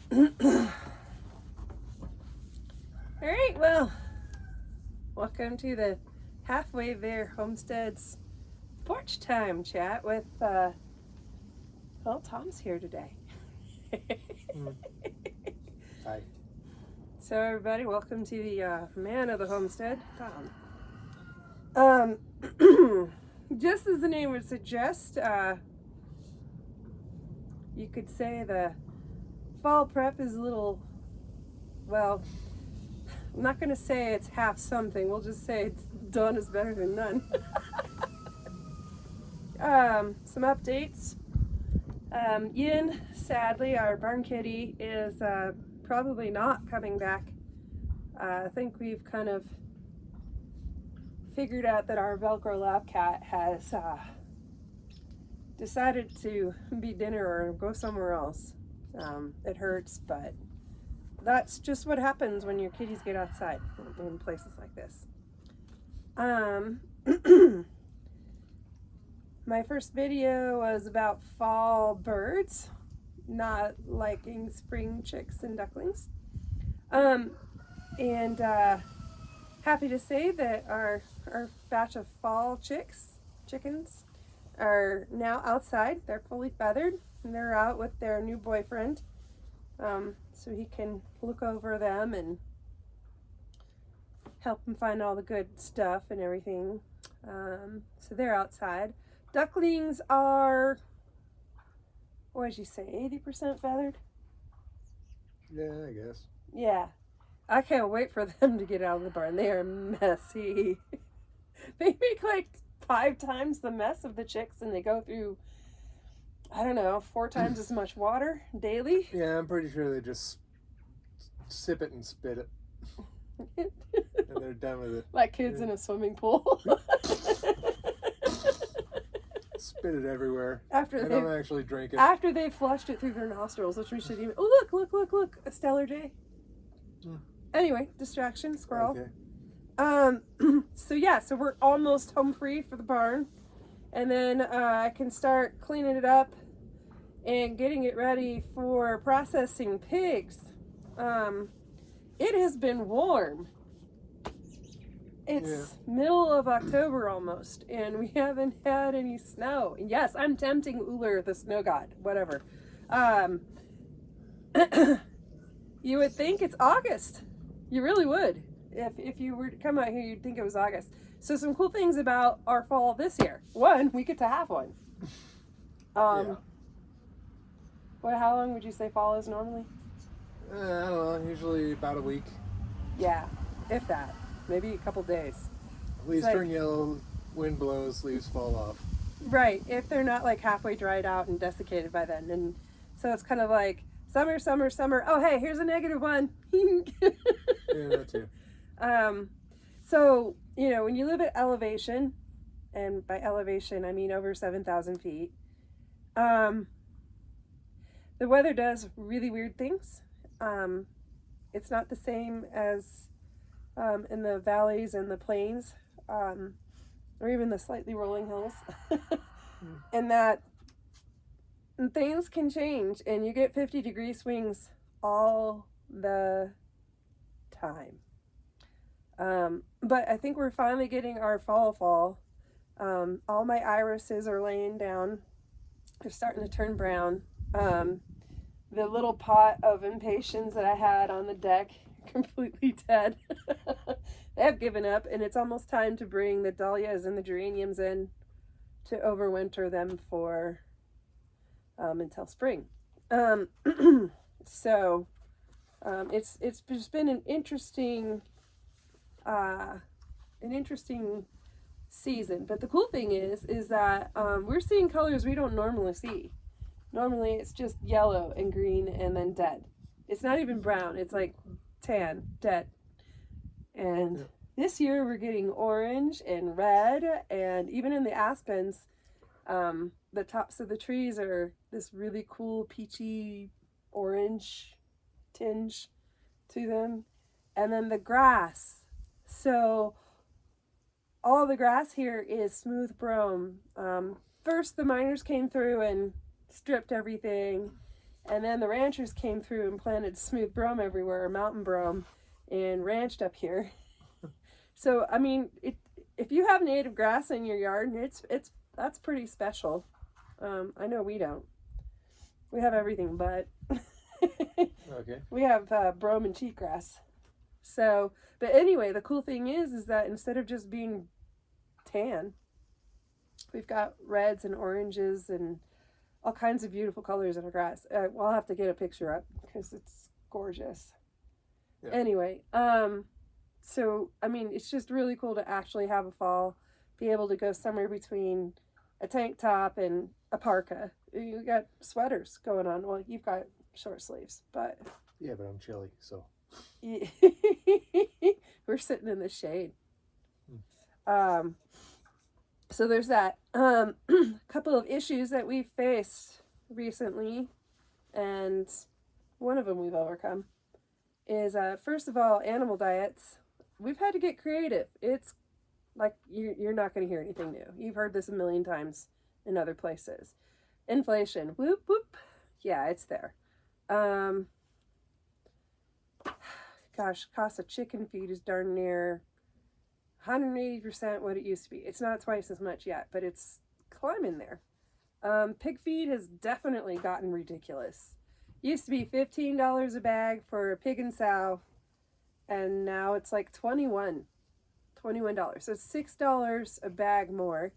All right, well, welcome to the Halfway There Homestead's Porch Time chat with, Tom's here today. Hi. So, everybody, welcome to the man of the homestead, Tom. Just as the name would suggest, you could say the fall prep is a little, well, I'm not going to say it's half something. We'll just say it's done is better than none. Some updates. Yin, sadly, our barn kitty, is probably not coming back. I think we've kind of figured out that our Velcro lab cat has decided to be dinner or go somewhere else. It hurts, but that's just what happens when your kitties get outside in places like this. My first video was about fall birds, not liking spring chicks and ducklings. And happy to say that our batch of fall chickens, are now outside. They're fully feathered, and they're out with their new boyfriend. So he can look over them and help them find all the good stuff and everything. So they're outside. Ducklings are, what did you say, 80% feathered? Yeah, I guess. Yeah. I can't wait for them to get out of the barn. They are messy. They make like 5 times the mess of the chicks, and they go through, I don't know, 4 times as much water daily. Yeah, I'm pretty sure they just sip it and spit it. And they're done with it. Like kids in a swimming pool. Spit it everywhere. After they don't actually drink it. After they've flushed it through their nostrils, which we should even... Oh, look, a stellar day. Anyway, distraction, squirrel. Okay. So we're almost home free for the barn. And then I can start cleaning it up and getting it ready for processing pigs. It has been warm. It's middle of October almost, and we haven't had any snow. And yes, I'm tempting Uller, the snow god, whatever. You would think it's August. You really would. If you were to come out here, you'd think it was August. So some cool things about our fall this year. One, we get to have one. How long would you say fall is normally? I don't know, usually about a week. Yeah, if that. Maybe a couple days. Leaves turn yellow, wind blows, leaves fall off. Right, if they're not like halfway dried out and desiccated by then. And so it's kind of like summer. Oh, hey, here's a -1. Yeah, that too. So, when you live at elevation, and by elevation, I mean over 7,000 feet, the weather does really weird things. It's not the same as in the valleys and the plains, or even the slightly rolling hills. And that things can change, and you get 50-degree swings all the time. But I think we're finally getting our fall. All my irises are laying down. They're starting to turn brown. The little pot of impatiens that I had on the deck, completely dead. They have given up, and it's almost time to bring the dahlias and the geraniums in to overwinter them for until spring. So it's just been an interesting season. But the cool thing is that we're seeing colors we don't normally see. Normally it's just yellow and green and then dead. It's not even brown. It's like tan, dead. And this year we're getting orange and red, and even in the aspens, the tops of the trees are this really cool peachy orange tinge to them. And then the grass. So all the grass here is smooth brome. First the miners came through and stripped everything, And then the ranchers came through and planted smooth brome everywhere, mountain brome, and ranched up here. So, I mean, if you have native grass in your yard, that's pretty special. I know we don't. We have everything but. Okay. We have brome and cheatgrass. So, but anyway, the cool thing is that instead of just being tan, we've got reds and oranges and all kinds of beautiful colors in our grass. I'll have to get a picture up because it's gorgeous. Yeah. Anyway, so, I mean, it's just really cool to actually have a fall, be able to go somewhere between a tank top and a parka. You got sweaters going on. Well, you've got short sleeves, but... Yeah, but I'm chilly, so... We're sitting in the shade. So there's that. A couple of issues that we've faced recently, and one of them we've overcome, is, first of all, animal diets. We've had to get creative. It's like you're not going to hear anything new. You've heard this a million times in other places. Inflation. Whoop, whoop. Yeah, it's there. Gosh, cost of chicken feed is darn near 180% what it used to be. It's not twice as much yet, but it's climbing there. Pig feed has definitely gotten ridiculous. Used to be $15 a bag for a pig and sow, and now it's like $21. So it's $6 a bag more.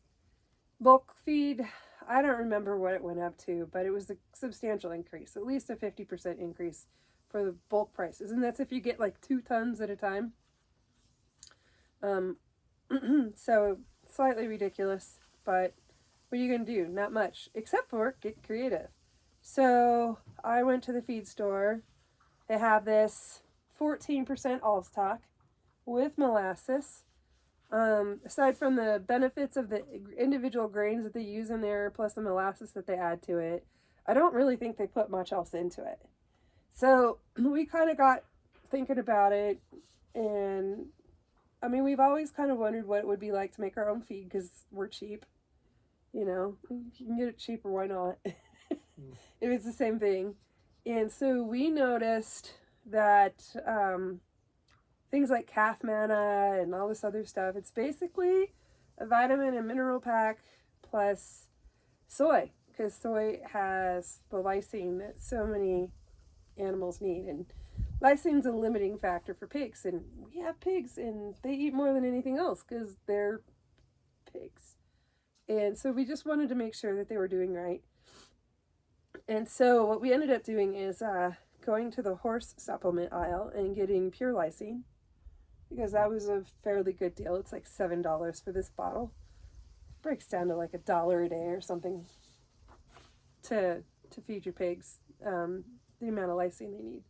Bulk feed, I don't remember what it went up to, but it was a substantial increase, at least a 50% increase for the bulk prices. And that's if you get like 2 tons at a time. So slightly ridiculous, but what are you going to do? Not much, except for get creative. So I went to the feed store. They have this 14% all stock with molasses. Aside from the benefits of the individual grains that they use in there, plus the molasses that they add to it, I don't really think they put much else into it. So we kind of got thinking about it, and I mean, we've always kind of wondered what it would be like to make our own feed because we're cheap. You know, if you can get it cheaper, why not? If it's the same thing. And so we noticed that things like calf manna and all this other stuff, it's basically a vitamin and mineral pack plus soy, because soy has the lysine that so many animals need. And lysine's a limiting factor for pigs, and we have pigs and they eat more than anything else because they're pigs. And so we just wanted to make sure that they were doing right. And so what we ended up doing is going to the horse supplement aisle and getting pure lysine, because that was a fairly good deal. It's like $7 for this bottle. It breaks down to like $1 a day or something to feed your pigs the amount of lysine they need.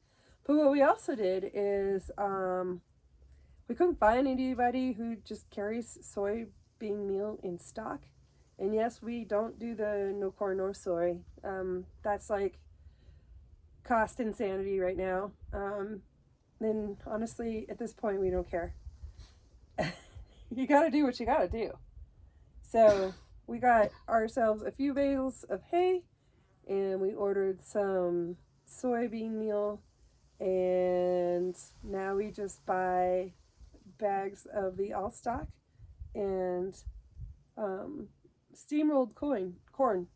But what we also did is we couldn't find anybody who just carries soybean meal in stock. And yes, we don't do the no corn, no soy. That's like cost insanity right now. Then honestly, at this point, we don't care. You gotta do what you gotta do. So we got ourselves a few bales of hay, and we ordered some soybean meal, and now we just buy bags of the all stock and steamrolled corn,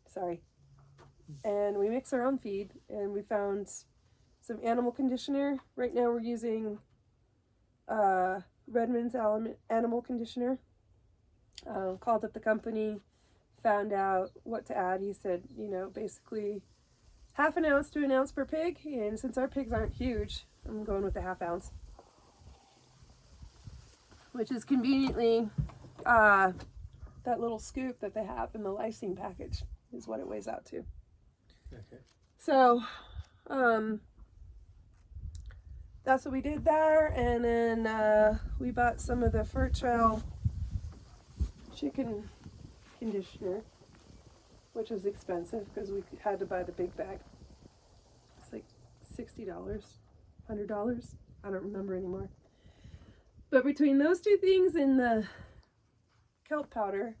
and we mix our own feed. And we found some animal conditioner. Right now we're using Redmond's animal conditioner. Called up the company, found out what to add. He said, basically half an ounce to an ounce per pig, and since our pigs aren't huge, I'm going with the half ounce, which is conveniently that little scoop that they have in the lysine package is what it weighs out to. Okay. So, that's what we did there, and then we bought some of the Fur Trail chicken conditioner, which was expensive because we had to buy the big bag. It's like $60, $100. I don't remember anymore. But between those two things and the kelp powder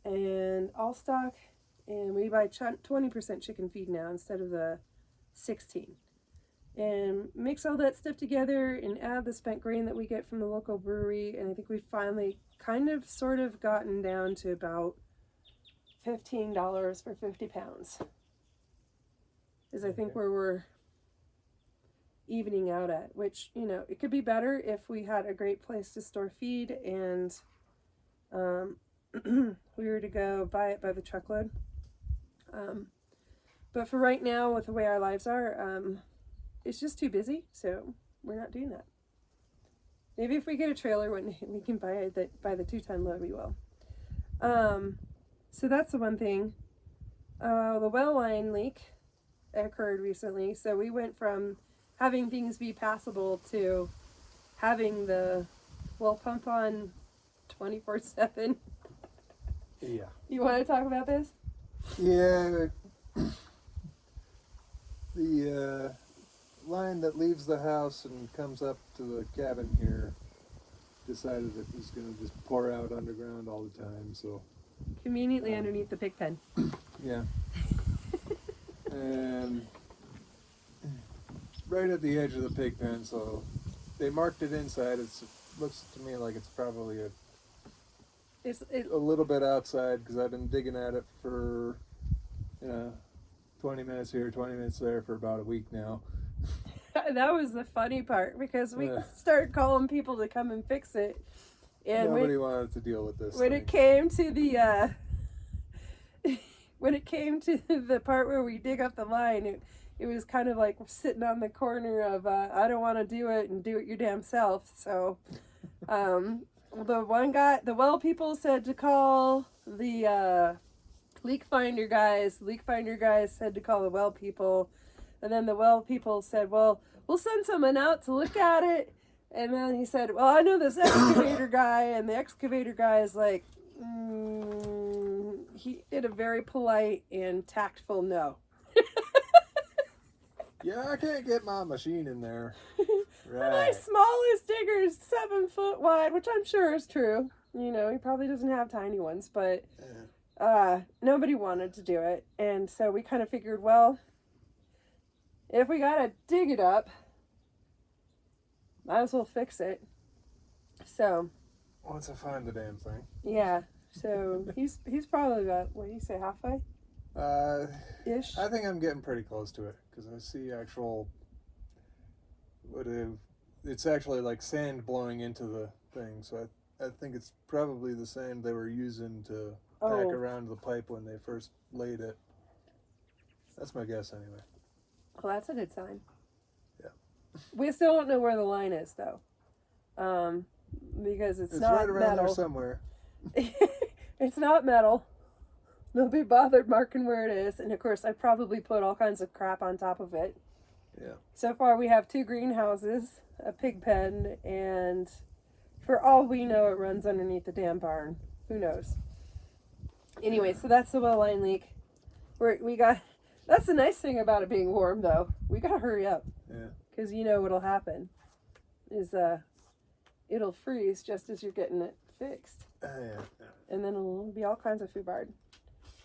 and all stock and we buy 20% chicken feed now instead of the 16. And mix all that stuff together and add the spent grain that we get from the local brewery. And I think we finally sort of gotten down to about $15 for 50 pounds. Is I think where we're evening out at, which, you know, it could be better if we had a great place to store feed and we were to go buy it by the truckload. But for right now, with the way our lives are, it's just too busy, so we're not doing that. Maybe if we get a trailer when we can buy the 2-ton load, we will. So that's the one thing. The well line leak occurred recently, so we went from having things be passable to having the well pump on 24/7. Yeah. You want to talk about this? Yeah. The line that leaves the house and comes up to the cabin here decided it was going to just pour out underground all the time, so... Conveniently underneath the pig pen. Yeah. And right at the edge of the pig pen, so they marked it inside. It looks to me like it's probably a little bit outside, because I've been digging at it for 20 minutes here, 20 minutes there for about a week now. That was the funny part, because we started calling people to come and fix it, and nobody wanted to deal with this. When it came to the when it came to the part where we dig up the line, it was kind of like sitting on the corner of I don't want to do it and do it your damn self. So the well people said to call the leak finder guys. The leak finder guys said to call the well people. And then the well people said, well, we'll send someone out to look at it. And then he said, well, I know this excavator guy. And the excavator guy is like, he did a very polite and tactful no. Yeah, I can't get my machine in there. Right. My smallest digger is 7 foot wide, which I'm sure is true. You know, he probably doesn't have tiny ones, but nobody wanted to do it. And so we kind of figured, well, if we gotta dig it up, might as well fix it. So once I find the damn thing. Yeah. So he's probably about, what do you say, halfway? Ish. I think I'm getting pretty close to it, because I see it's actually like sand blowing into the thing. So I think it's probably the sand they were using to pack around the pipe when they first laid it. That's my guess anyway. Well, that's a good sign. Yeah. We still don't know where the line is, though. Because it's not right around metal. there somewhere. It's not metal. Nobody bothered marking where it is. And, of course, I probably put all kinds of crap on top of it. Yeah. So far, we have 2 greenhouses, a pig pen, and for all we know, it runs underneath the damn barn. Who knows? Anyway, so that's the well line leak. That's the nice thing about it being warm, though. We gotta hurry up. Yeah. Because you know what'll happen is it'll freeze just as you're getting it fixed. Yeah. And then it'll be all kinds of foobarred.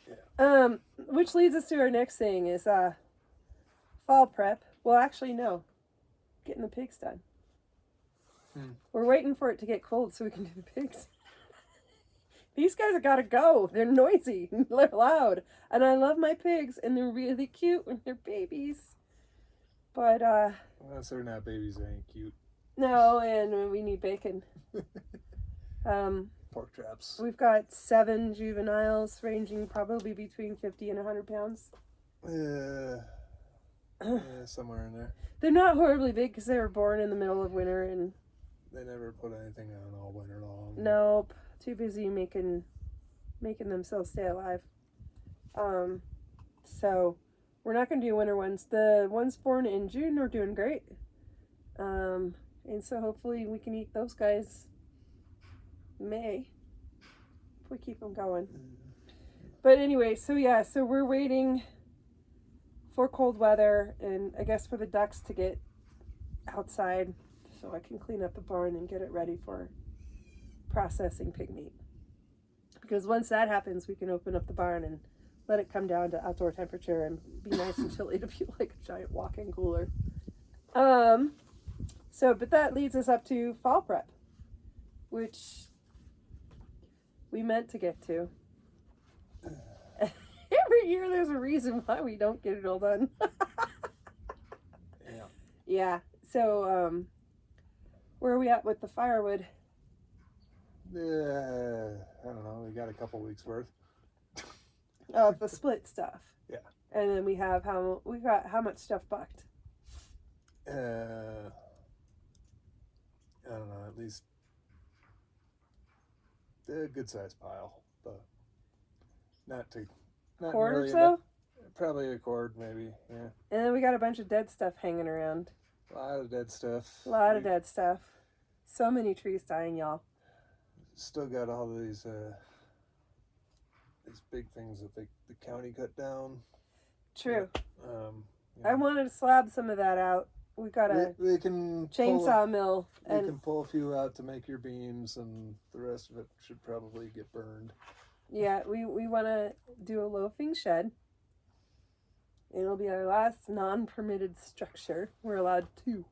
Yeah. Which leads us to our next thing is fall prep. Well, actually, no. Getting the pigs done. We're waiting for it to get cold so we can do the pigs. These guys have got to go. They're noisy. They're loud. And I love my pigs, and they're really cute when they're babies. But, Unless they're not babies, they ain't cute. No, and we need bacon. Pork chops. We've got 7 juveniles, ranging probably between 50 and 100 pounds. Yeah, somewhere in there. They're not horribly big because they were born in the middle of winter, and they never put anything on all winter long. Nope. Too busy making themselves stay alive. So we're not going to do winter ones. The ones born in June are doing great. And so hopefully we can eat those guys May if we keep them going. But anyway, so we're waiting for cold weather, and I guess for the ducks to get outside so I can clean up the barn and get it ready for processing pig meat. Because once that happens, we can open up the barn and let it come down to outdoor temperature and be nice and chilly to be like a giant walk-in cooler. But that leads us up to fall prep, which we meant to get to. Every year there's a reason why we don't get it all done. Yeah. Yeah. So, where are we at with the firewood? I don't know. We got a couple weeks worth. Of the split stuff. Yeah. And then we got how much stuff bucked? I don't know. At least a good sized pile, but not Cord or really so? enough. Probably a cord, maybe. Yeah. And then we got a bunch of dead stuff hanging around. A lot of dead stuff. A lot of dead stuff. So many trees dying, y'all. Still got all these big things that the county cut down. True. Yeah. I wanted to slab some of that out. We got a they can chainsaw mill. You can pull a few out to make your beams, and the rest of it should probably get burned. Yeah, we want to do a loafing shed. It'll be our last non-permitted structure. We're allowed 2.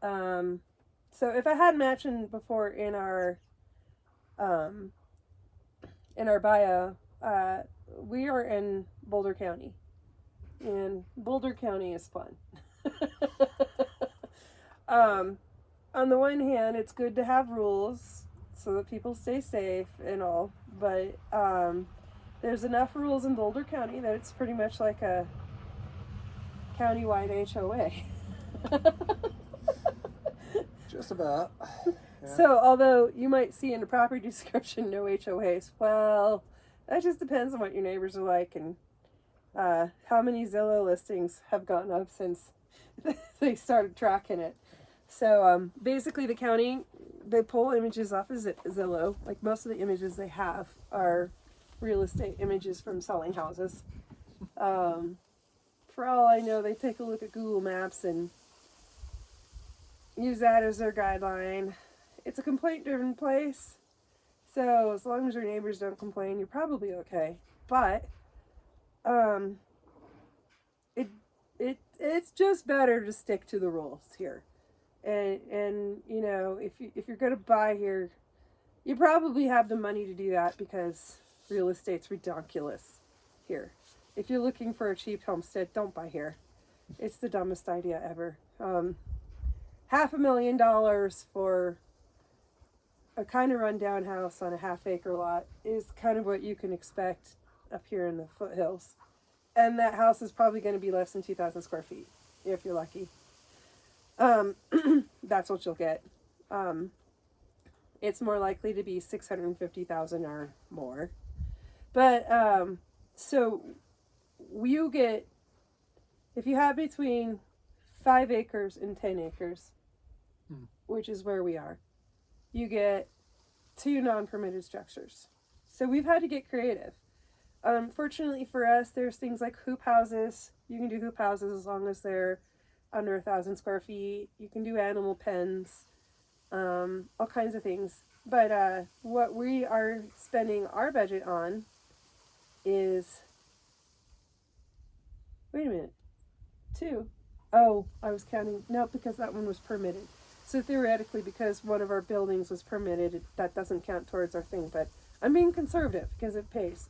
So if I hadn't mentioned before in our bio, we are in Boulder County, and Boulder County is fun. On the one hand, it's good to have rules so that people stay safe and all, but there's enough rules in Boulder County that it's pretty much like a countywide HOA. Just about. Yeah. So, although you might see in the property description no HOAs, well, that just depends on what your neighbors are like and how many Zillow listings have gone up since they started tracking it. So, basically, the county, they pull images off of Zillow. Like, most of the images they have are real estate images from selling houses. For all I know, they take a look at Google Maps and use that as their guideline. It's a complaint-driven place, so as long as your neighbors don't complain, you're probably okay. But it's just better to stick to the rules here. And you know, if you're gonna buy here, you probably have the money to do that because real estate's ridiculous here. If you're looking for a cheap homestead, don't buy here. It's the dumbest idea ever. $500,000 for a kind of rundown house on a half-acre lot is kind of what you can expect up here in the foothills. And that house is probably going to be less than 2,000 square feet, if you're lucky. That's what you'll get. It's more likely to be 650,000 or more. But, so you get, if you have between 5 acres and 10 acres, which is where we are, you get 2 non-permitted structures. So we've had to get creative. Fortunately for us, there's things like hoop houses. You can do hoop houses as long as they're under 1,000 square feet. You can do animal pens, all kinds of things. But what we are spending our budget on is, wait a minute, 2. Oh, I was counting, no, because that one was permitted. So theoretically, because one of our buildings was permitted, that doesn't count towards our thing, but I'm being conservative because it pays.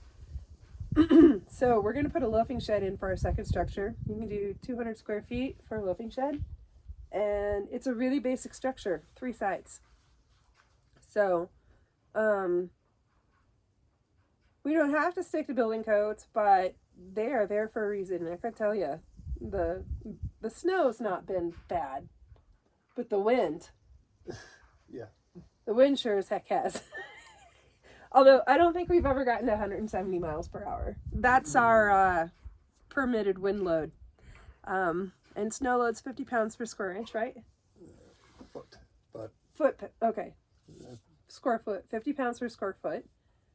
So we're going to put a loafing shed in for our second structure. You can do 200 square feet for a loafing shed, and it's a really basic structure, 3 sides. So, we don't have to stick to building codes, but they are there for a reason. I can tell you, the snow's not been bad, but the wind. Yeah. The wind sure as heck has. Although I don't think we've ever gotten to 170 miles per hour. That's our permitted wind load. And snow load's 50 pounds per square inch, right? Okay. Square foot, 50 pounds per square foot,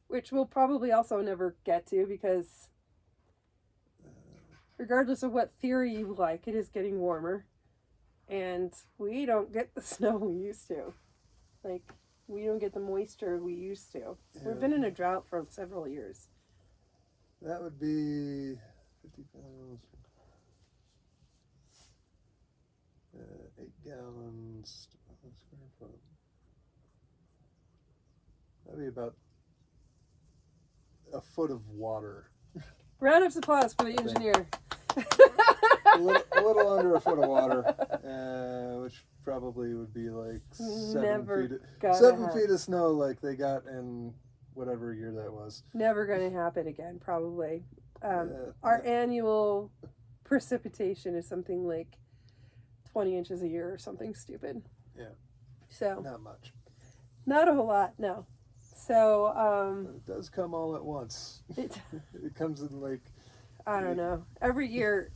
which we'll probably also never get to because regardless of what theory you like, it is getting warmer. And we don't get the snow we used to. Like, we don't get the moisture we used to. Yeah. We've been in a drought for several years. That would be 50 pounds. 8 gallons per square foot. That'd be about a foot of water. Round of applause for the engineer. a little under a foot of water, which probably would be like 7 feet of snow like they got in whatever year that was. Never going to happen again, probably. Our annual precipitation is something like 20 inches a year or something stupid. Yeah. So not much. Not a whole lot, no. So but it does come all at once. It comes in like, I don't know. Every year,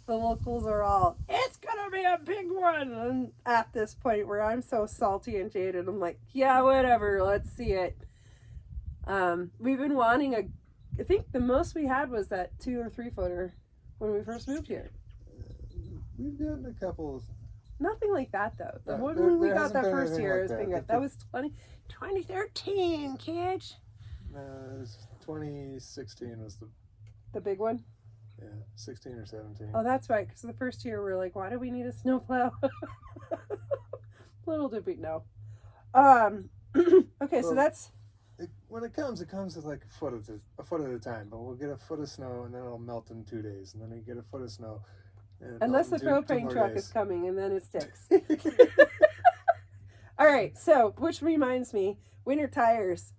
the locals are all, it's gonna be a big one. And at this point where I'm so salty and jaded, I'm like, yeah, whatever. Let's see it. We've been wanting I think the most we had was that 2 or 3 footer when we first moved here. We've gotten a couple. Nothing like that though. The one we got that first year has been good. That was 2013, kids. No, it was 2016 was the big one. Yeah, 16 or 17. Oh, that's right. Because the first year we were like, why do we need a snowplow? Little did we know. Okay, so that's. When it comes with like a foot at a time. But we'll get a foot of snow and then it'll melt in 2 days, and then you get a foot of snow. Unless the propane truck is coming, and then it sticks. All right, so which reminds me, winter tires.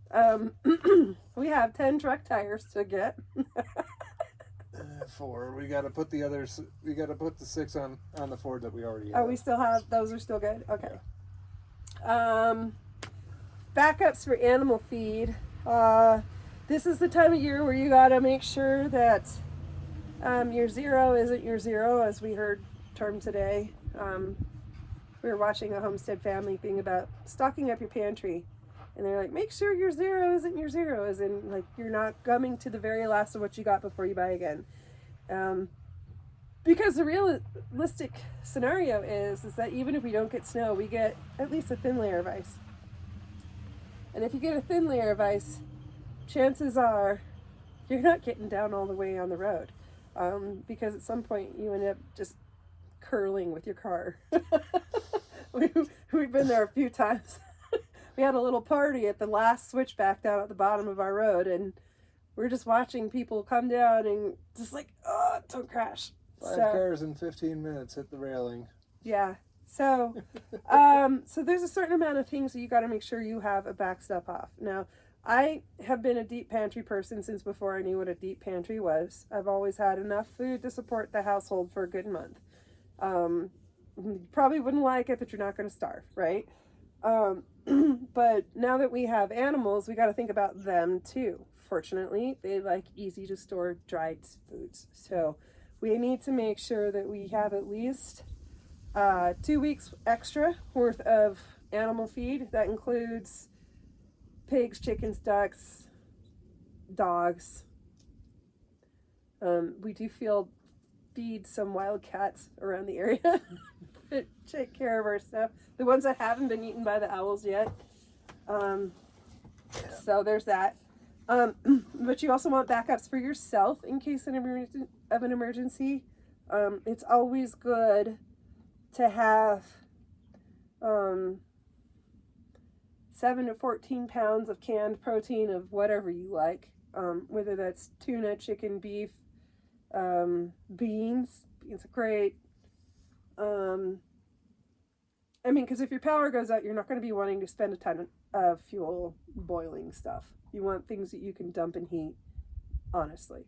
We have 10 truck tires to get. 4. We got to put the others. We got to put the 6 on the Ford that we already have. Oh, we still have those. Are still good. Okay. Yeah. Backups for animal feed. This is the time of year where you got to make sure that your zero isn't your zero, as we heard term today. We were watching a Homestead Family thing about stocking up your pantry, and they're like, make sure your zero isn't your zero, as in like you're not gumming to the very last of what you got before you buy again. Because the realistic scenario is that even if we don't get snow, we get at least a thin layer of ice. And if you get a thin layer of ice, chances are you're not getting down all the way on the road. Because at some point you end up just curling with your car. We've been there a few times. We had a little party at the last switchback down at the bottom of our road, and we're just watching people come down and just like, oh, don't crash. 5 cars in 15 minutes hit the railing. Yeah. So, so there's a certain amount of things that you got to make sure you have a backstop off. Now, I have been a deep pantry person since before I knew what a deep pantry was. I've always had enough food to support the household for a good month. You probably wouldn't like it, but you're not going to starve, right? But now that we have animals, we got to think about them too. Fortunately, they like easy to store dried foods. So we need to make sure that we have at least 2 weeks extra worth of animal feed. That includes pigs, chickens, ducks, dogs. We do feed some wild cats around the area to take care of our stuff. The ones that haven't been eaten by the owls yet. So there's that. But you also want backups for yourself in case of an emergency. It's always good to have 7 to 14 pounds of canned protein of whatever you like, whether that's tuna, chicken, beef, beans. Beans are great. I mean, because if your power goes out, you're not going to be wanting to spend a ton of fuel boiling stuff. You want things that you can dump and heat, honestly.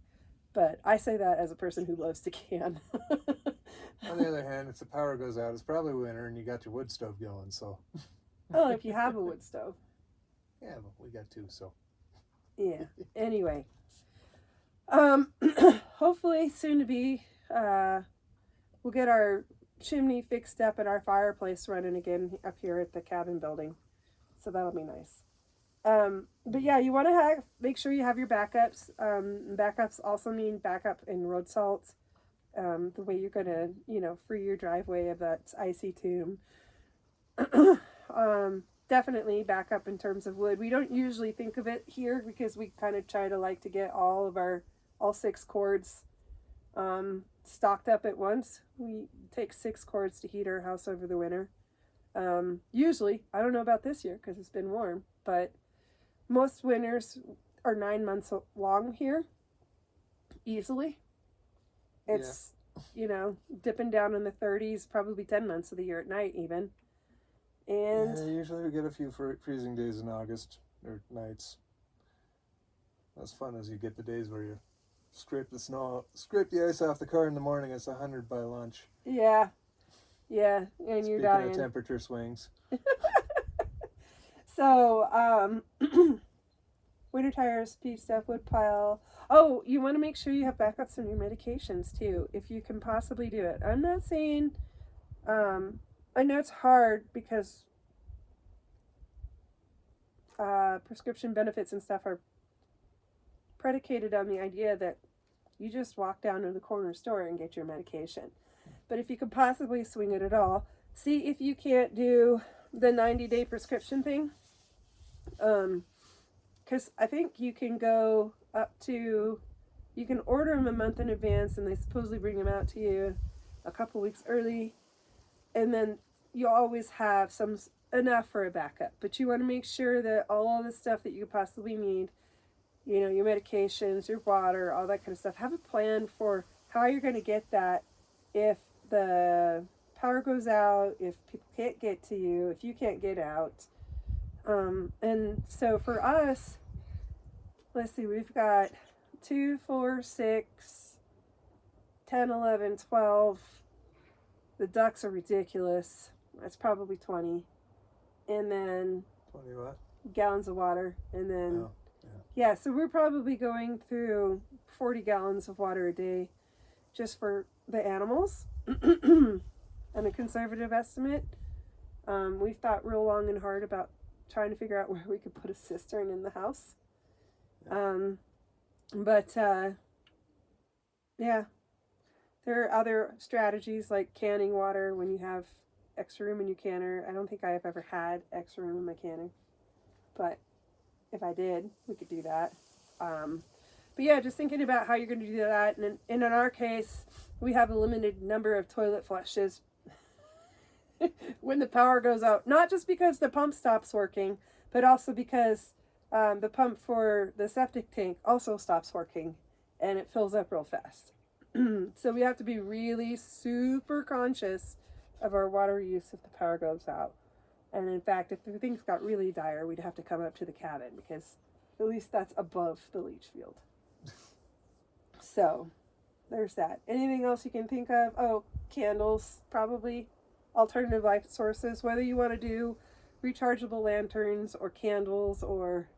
But I say that as a person who loves to can. On the other hand, if the power goes out, it's probably winter and you got your wood stove going, so. Well, if you have a wood stove. Yeah, but we got 2, so. Yeah. Anyway. Hopefully soon to be, we'll get our chimney fixed up and our fireplace running again up here at the cabin building. So that'll be nice. But yeah, you want to make sure you have your backups. Backups also mean backup in road salt. The way you're going to, free your driveway of that icy tomb. definitely back up in terms of wood. We don't usually think of it here because we kind of try to like to get all 6 cords stocked up at once. We take 6 cords to heat our house over the winter. Usually, I don't know about this year because it's been warm, but most winters are 9 months long here. Easily. It's, dipping down in the 30s, probably 10 months of the year at night even. And usually we get a few freezing days in August, or nights. That's fun as you get the days where you scrape the ice off the car in the morning. It's 100 by lunch. Yeah, and Speaking you're dying. of temperature swings. So, winter tires, pea stuff, wood pile. Oh, you want to make sure you have backups on your medications too, if you can possibly do it. I'm not saying, I know it's hard because prescription benefits and stuff are predicated on the idea that you just walk down to the corner store and get your medication. But if you could possibly swing it at all, see if you can't do the 90-day prescription thing. Because I think you can go up to, you can order them a month in advance and they supposedly bring them out to you a couple weeks early. And then you always have enough for a backup. But you want to make sure that all the stuff that you possibly need, your medications, your water, all that kind of stuff, have a plan for how you're going to get that if the power goes out, if people can't get to you, if you can't get out. And so for us, let's see, we've got 2, 4, 6, 10, 11, 12. The ducks are ridiculous. That's probably 20. And then 20 what? gallons of water. And then, yeah, so we're probably going through 40 gallons of water a day just for the animals. And a conservative estimate. We've thought real long and hard about trying to figure out where we could put a cistern in the house. Yeah. There are other strategies like canning water when you have extra room in your canner. I don't think I have ever had extra room in my canner. But if I did, we could do that. But yeah, just thinking about how you're going to do that. And in our case, we have a limited number of toilet flushes when the power goes out. Not just because the pump stops working, but also because the pump for the septic tank also stops working and it fills up real fast. So we have to be really super conscious of our water use if the power goes out. And in fact, if things got really dire, we'd have to come up to the cabin because at least that's above the leach field. So there's that. Anything else you can think of? Oh, candles, probably. Alternative light sources, whether you want to do rechargeable lanterns or candles or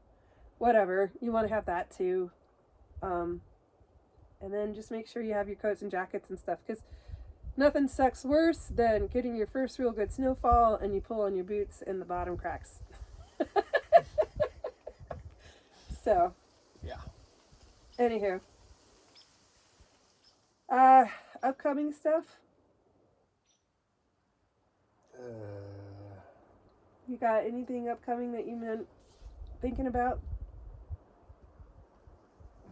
whatever, you want to have that too. And then just make sure you have your coats and jackets and stuff, because nothing sucks worse than getting your first real good snowfall and you pull on your boots and the bottom cracks. So, yeah. Anywho, upcoming stuff. You got anything upcoming that you've been thinking about?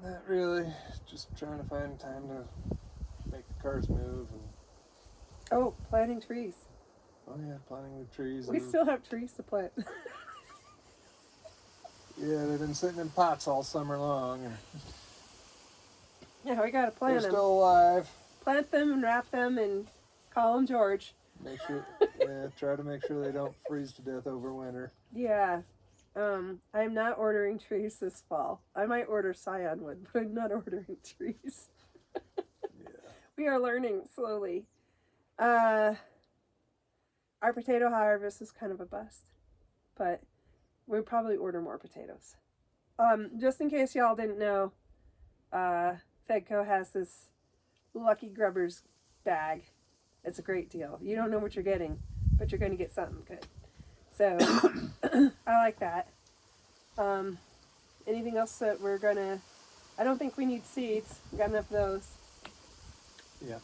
Not really. Just trying to find time to make the cars move. Oh, planting trees. Oh yeah, planting the trees. We still have trees to plant. Yeah, they've been sitting in pots all summer long. And yeah, we gotta plant them. they're still alive. Plant them and wrap them and call them George. Make sure, try to make sure they don't freeze to death over winter. Yeah. I'm not ordering trees this fall. I might order scion wood, but I'm not ordering trees. Yeah. We are learning slowly. Our potato harvest is kind of a bust, but we'll probably order more potatoes. Just in case y'all didn't know, Fedco has this Lucky Grubbers bag. It's a great deal. You don't know what you're getting, but you're going to get something good. So, I like that. Anything else that we're going to... I don't think we need seeds. We got enough of those. Yeah.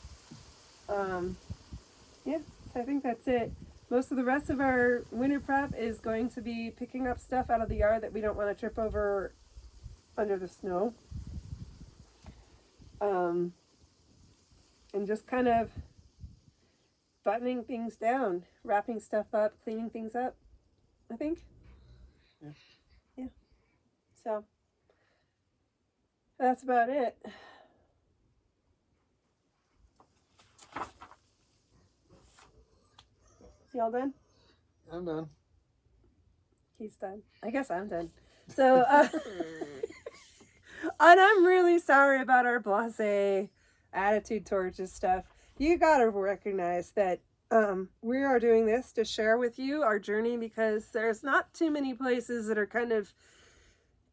Yeah, so I think that's it. most of the rest of our winter prep is going to be picking up stuff out of the yard that we don't want to trip over under the snow. And just kind of buttoning things down, wrapping stuff up, cleaning things up, I think. Yeah. So that's about it. Y'all done? I'm done. He's done. I guess I'm done. So, and I'm really sorry about our blasé attitude towards this stuff. You gotta recognize that we are doing this to share with you our journey, because there's not too many places that are kind of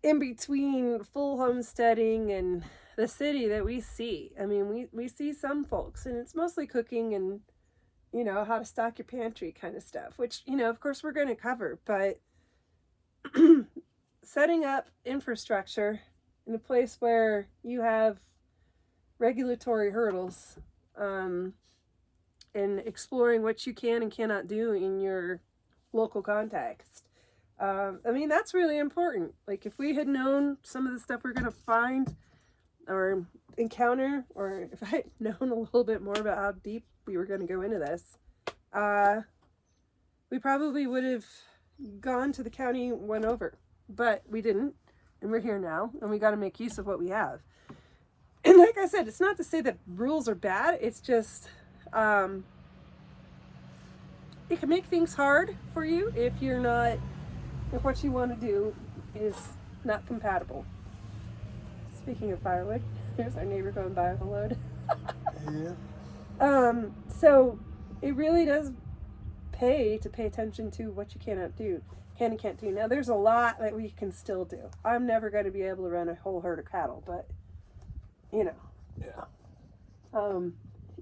in between full homesteading and the city that we see. I mean, we see some folks, and it's mostly cooking and, you know, how to stock your pantry kind of stuff, which, you know, of course we're going to cover, but setting up infrastructure in a place where you have regulatory hurdles, and exploring what you can and cannot do in your local context. I mean, that's really important. Like, if we had known some of the stuff we're going to find or encounter, or if I had known a little bit more about how deep we were going to go into this, we probably would have gone to the county one over, but we didn't, and we're here now, and we got to make use of what we have. And like I said, it's not to say that rules are bad, it's just it can make things hard for you if you're not, if what you want to do is not compatible. Speaking of firewood, there's our neighbor going by with a load. Yeah. So it really does pay to pay attention to what you can and can't do. Now, there's a lot that we can still do. I'm never going to be able to run a whole herd of cattle, but, you know. Yeah.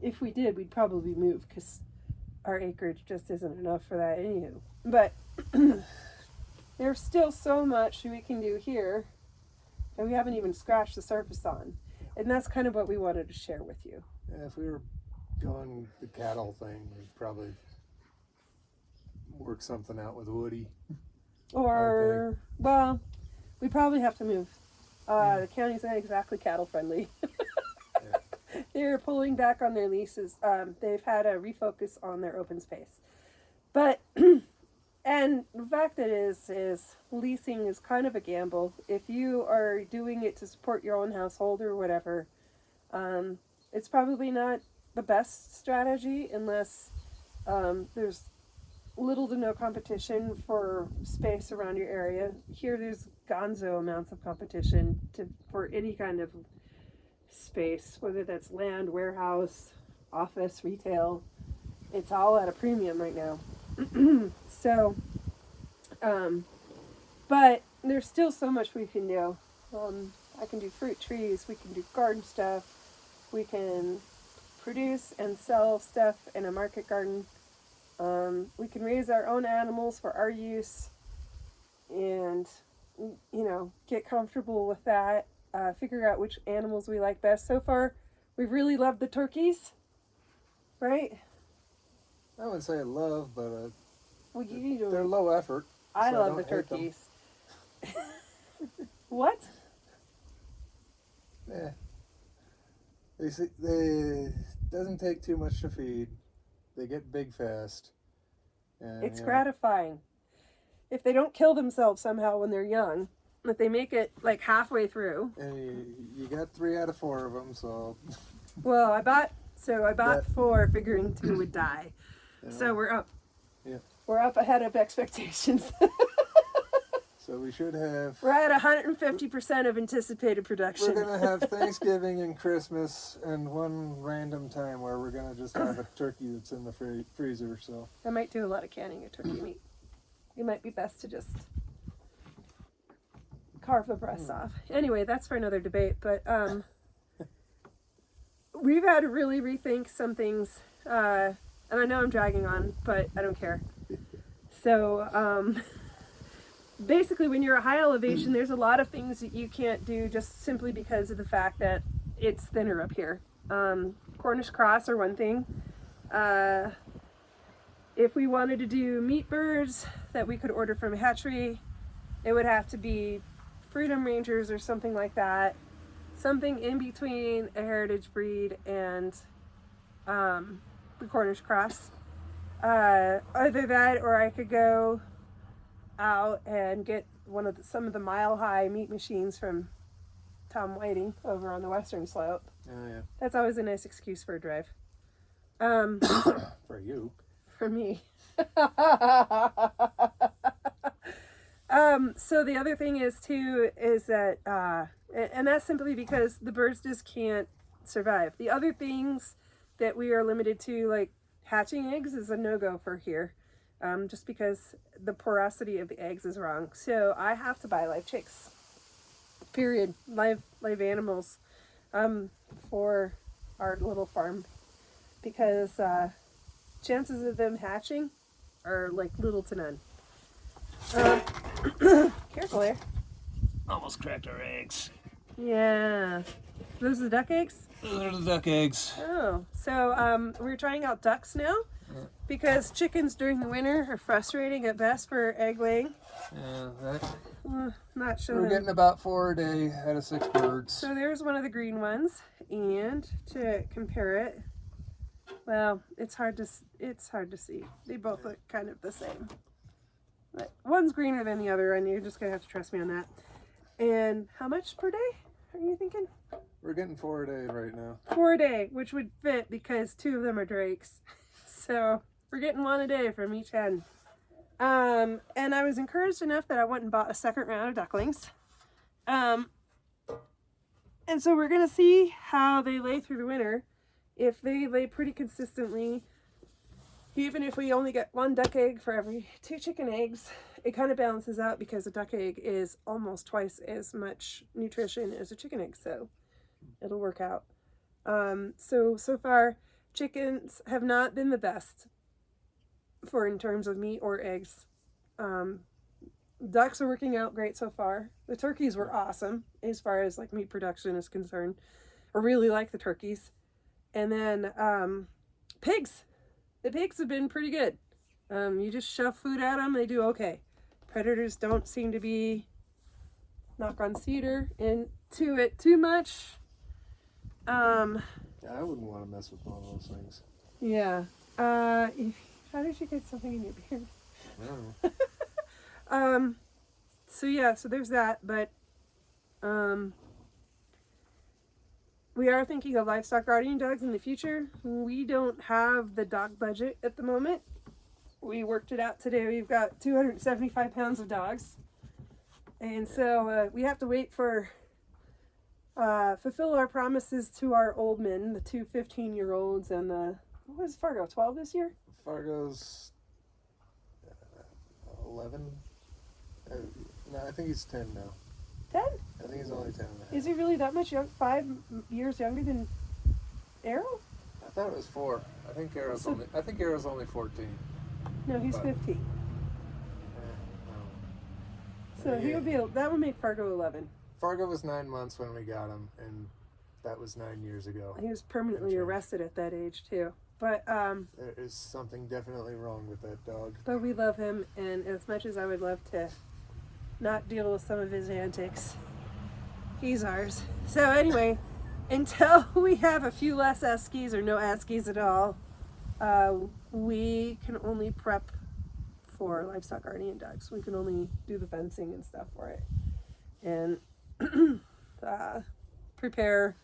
If we did, we'd probably move, because our acreage just isn't enough for that anywho. But there's still so much we can do here, and we haven't even scratched the surface on. And that's kind of what we wanted to share with you. Yeah, if we were going the cattle thing, we'd probably work something out with Woody. Or, well, we probably have to move. The county's not exactly cattle friendly. They're pulling back on their leases. They've had a refocus on their open space. But, and the fact that is leasing is kind of a gamble. If you are doing it to support your own household or whatever, it's probably not the best strategy unless there's little to no competition for space around your area. Here there's gonzo amounts of competition for any kind of space, whether that's land, warehouse, office, retail. It's all at a premium right now. So, but there's still so much we can do. I can do fruit trees, we can do garden stuff, we can produce and sell stuff in a market garden. We can raise our own animals for our use and, you know, get comfortable with that. Figure out which animals we like best. So far, we've really loved the turkeys, right? I wouldn't say love, but Well, they're low effort. I so love don't the hate them. turkeys. What? Yeah. They doesn't take too much to feed. They get big fast. And, It's gratifying. If they don't kill themselves somehow when they're young, if they make it like halfway through. And you got 3 out of 4 of them, so. Well, I bought 4, figuring 2 would die. You know, So we're up. Yeah. We're up ahead of expectations. So we should have. We're at 150% of anticipated production. We're gonna have Thanksgiving and Christmas and one random time where we're gonna just have a turkey that's in the freezer. So I might do a lot of canning of turkey meat. It might be best to just carve the breasts off. Anyway, that's for another debate. But we've had to really rethink some things. And I know I'm dragging on, but I don't care. So basically, when you're at high elevation, there's a lot of things that you can't do just simply because of the fact that it's thinner up here. Cornish cross are one thing. If we wanted to do meat birds that we could order from a hatchery, it would have to be Freedom Rangers or something like that. Something in between a heritage breed and the Cornish cross. Either that, or I could go out and get some of the Mile High meat machines from Tom Whiting over on the western slope. Oh yeah. That's always a nice excuse for a drive. For you. For me. So the other thing is that, and that's simply because the birds just can't survive. The other things that we are limited to, like hatching eggs, is a no-go for here, just because the porosity of the eggs is wrong. So I have to buy live chicks, period, live animals, for our little farm, because chances of them hatching are like little to none. Careful there. Almost cracked our eggs. Yeah. Those are the duck eggs? Those are the duck eggs. Oh. So we're trying out ducks now because chickens during the winter are frustrating at best for egg laying. Yeah, Not sure. we're getting about 4 a day out of 6 birds. So there's one of the green ones, and to compare it, well, it's hard to see. They both look kind of the same. But one's greener than the other, and you're just going to have to trust me on that. And how much per day are you thinking? We're getting 4 a day right now. 4 a day, which would fit because 2 of them are drakes. So we're getting 1 a day from each hen. And I was encouraged enough that I went and bought a second round of ducklings. And so we're going to see how they lay through the winter. If they lay pretty consistently, even if we only get 1 duck egg for every 2 chicken eggs, it kind of balances out because a duck egg is almost twice as much nutrition as a chicken egg, so it'll work out. So far, chickens have not been the best in terms of meat or eggs. Ducks are working out great so far. The turkeys were awesome as far as like meat production is concerned. I really like the turkeys. And then pigs. The pigs have been pretty good. You just shove food at them, they do okay. Predators don't seem to be, knock on cedar, into it too much. Yeah, I wouldn't want to mess with one of those things. Yeah. How did you get something in your beard? I don't know. So there's that, but we are thinking of livestock guardian dogs in the future. We don't have the dog budget at the moment. We worked it out today. We've got 275 pounds of dogs. And so we have to wait for, fulfill our promises to our old men, the 2 15-year-olds and the, what was Fargo, 12 this year? Fargo's 11. No, I think he's 10 now. 10? I think he's only 10 now. Is he really that much 5 years younger than Arrow? I thought it was 4. I think Arrow's only 14. No, he's 15. So he would be, that would make Fargo 11. Fargo was 9 months when we got him, and that was 9 years ago. He was permanently arrested at that age too. But there is something definitely wrong with that dog. but we love him, and as much as I would love to not deal with some of his antics, he's ours. So anyway, until we have a few less Eskies or no Eskies at all, we can only prep for livestock guardian dogs. We can only do the fencing and stuff for it, and prepare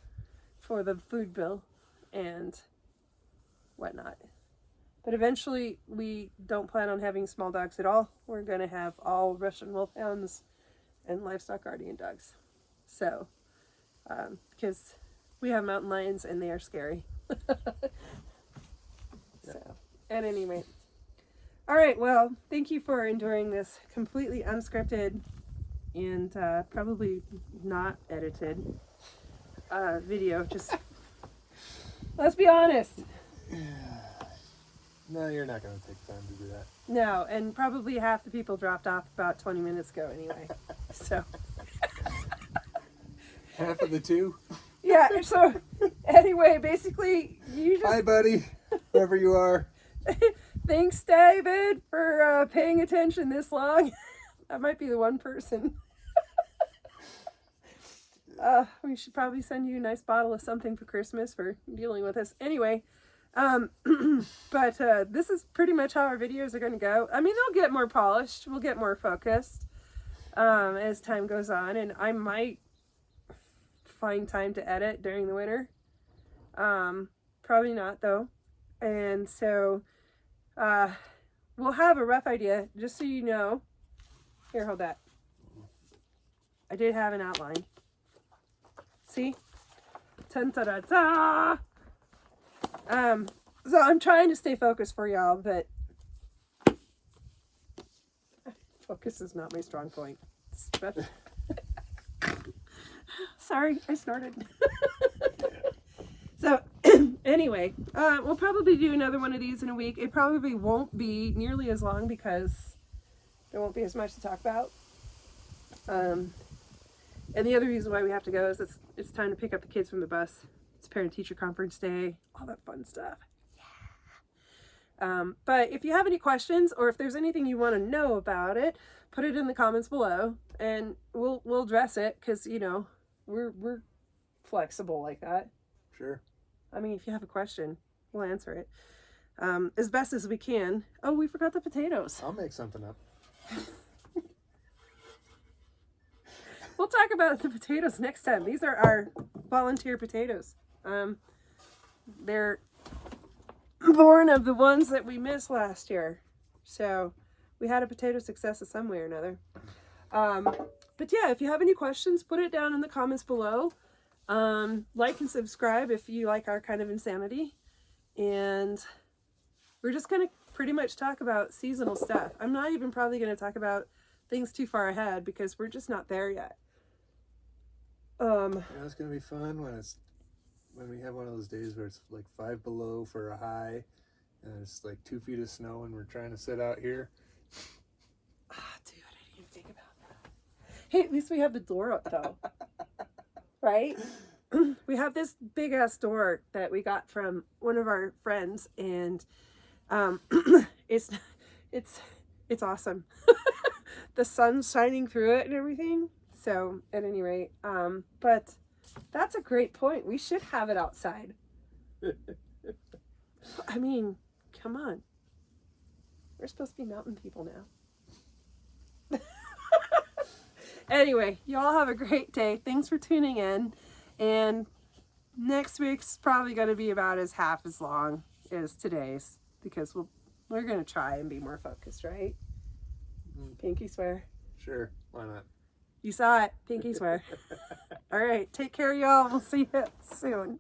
for the food bill and whatnot. But eventually, we don't plan on having small dogs at all. We're going to have all Russian wolfhounds and livestock guardian dogs. So, because we have mountain lions and they are scary. So, at any rate. All right, well, thank you for enduring this completely unscripted and probably not edited video. Just, let's be honest. No, you're not going to take time to do that. No, and probably half the people dropped off about 20 minutes ago anyway. So. Half of the 2? Yeah, so anyway, basically, you just... Hi, buddy, whoever you are. Thanks, David, for paying attention this long. That might be the one person. We should probably send you a nice bottle of something for Christmas for dealing with us. Anyway, but this is pretty much how our videos are going to go. I mean, they'll get more polished. We'll get more focused as time goes on. And I might find time to edit during the winter. Probably not, though. And so we'll have a rough idea, just so you know. Here, hold that. I did have an outline. See? Ta-da-da-da! So I'm trying to stay focused for y'all, but focus is not my strong point. Sorry, I snorted. So anyway, we'll probably do another one of these in a week. It probably won't be nearly as long because there won't be as much to talk about. And the other reason why we have to go is it's time to pick up the kids from the bus. It's parent-teacher conference day, all that fun stuff. Yeah. But if you have any questions or if there's anything you want to know about it, put it in the comments below, and we'll address it because we're flexible like that. Sure. I mean, if you have a question, we'll answer it as best as we can. Oh, we forgot the potatoes. I'll make something up. We'll talk about the potatoes next time. These are our volunteer potatoes. They're born of the ones that we missed last year. So we had a potato success of some way or another. But yeah, if you have any questions, put it down in the comments below. Like and subscribe if you like our kind of insanity. And we're just going to pretty much talk about seasonal stuff. I'm not even probably going to talk about things too far ahead because we're just not there yet. It's gonna be fun when we have one of those days where it's like 5 below for a high, and it's like 2 feet of snow, and we're trying to sit out here. Dude, I didn't even think about that. Hey, at least we have the door up though, right? We have this big ass door that we got from one of our friends, and it's awesome. The sun's shining through it and everything. So at any rate, but that's a great point. We should have it outside. I mean, come on. We're supposed to be mountain people now. Anyway, y'all have a great day. Thanks for tuning in. And next week's probably going to be about half as long as today's because we're going to try and be more focused, right? Pinky swear. Sure, why not? You saw it. Pinky swear. All right. Take care, y'all. We'll see you soon.